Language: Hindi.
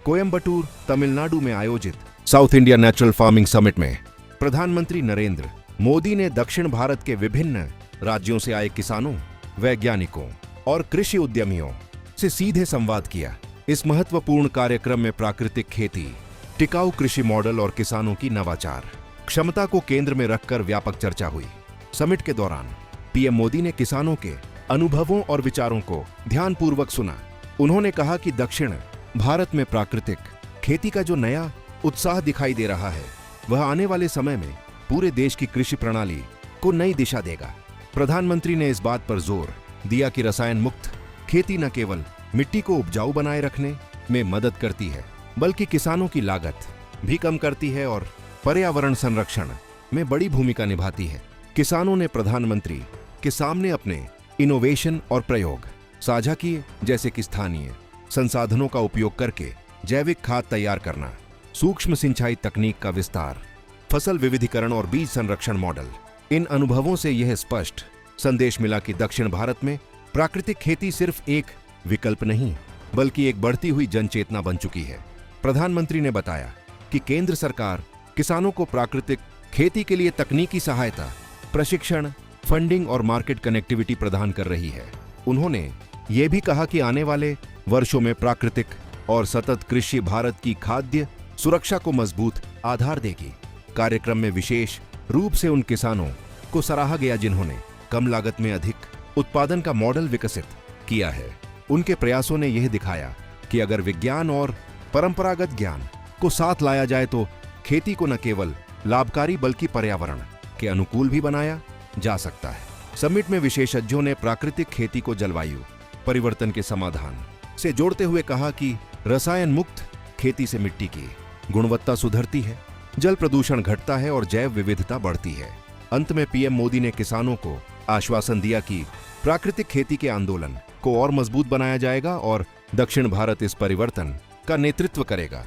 कोयम्बटूर, तमिलनाडु में आयोजित south India natural farming summit में प्रधानमंत्री नरेंद्र मोदी ने दक्षिण भारत के विभिन्न राज्यों से आए किसानों, वैज्ञानिकों और कृषि उद्यमियों से सीधे संवाद किया। इस महत्वपूर्ण कार्यक्रम में प्राकृतिक खेती, टिकाऊ कृषि मॉडल और किसानों की नवाचार क्षमता को केंद्र में रखकर व्यापक चर्चा हुई। समिट के दौरान पीएम मोदी ने किसानों के अनुभवों और विचारों को ध्यानपूर्वक सुना। उन्होंने कहा कि दक्षिण भारत में प्राकृतिक खेती का जो नया उत्साह दिखाई दे रहा है, वह आने वाले समय में पूरे देश की कृषि प्रणाली को नई दिशा देगा। प्रधानमंत्री ने इस बात पर जोर दिया कि रसायन मुक्त खेती न केवल मिट्टी को उपजाऊ बनाए रखने में मदद करती है, बल्कि किसानों की लागत भी कम करती है और पर्यावरण संरक्षण में बड़ी भूमिका निभाती है। किसानों ने प्रधानमंत्री के सामने अपने इनोवेशन और प्रयोग साझा किए, जैसे कि स्थानीय संसाधनों का उपयोग करके जैविक खाद तैयार करना, सूक्ष्म सिंचाई तकनीक का विस्तार, फसल विविधीकरण और बीज संरक्षण मॉडल। इन अनुभवों से यह स्पष्ट संदेश मिला कि दक्षिण भारत में प्राकृतिक खेती सिर्फ एक विकल्प नहीं, बल्कि एक बढ़ती हुई जनचेतना बन चुकी है। प्रधानमंत्री ने बताया कि केंद्र सरकार किसानों को प्राकृतिक खेती के लिए तकनीकी सहायता, प्रशिक्षण, फंडिंग और मार्केट कनेक्टिविटी प्रदान कर रही है। उन्होंने ये भी कहा कि आने वाले वर्षों में प्राकृतिक और सतत कृषि भारत की खाद्य सुरक्षा को मजबूत आधार देगी। कार्यक्रम में विशेष रूप से उन किसानों को सराहा गया जिन्होंने कम लागत में अधिक उत्पादन का मॉडल विकसित किया है। उनके प्रयासों ने यह दिखाया कि अगर विज्ञान और परंपरागत ज्ञान को साथ लाया जाए तो खेती को न केवल लाभकारी बल्कि पर्यावरण के अनुकूल भी बनाया जा सकता है। समिट में विशेषज्ञों ने प्राकृतिक खेती को जलवायु परिवर्तन के समाधान से जोड़ते हुए कहा कि रसायन मुक्त खेती से मिट्टी की गुणवत्ता सुधरती है, जल प्रदूषण घटता है और जैव विविधता बढ़ती है। अंत में पीएम मोदी ने किसानों को आश्वासन दिया कि प्राकृतिक खेती के आंदोलन को और मजबूत बनाया जाएगा और दक्षिण भारत इस परिवर्तन का नेतृत्व करेगा।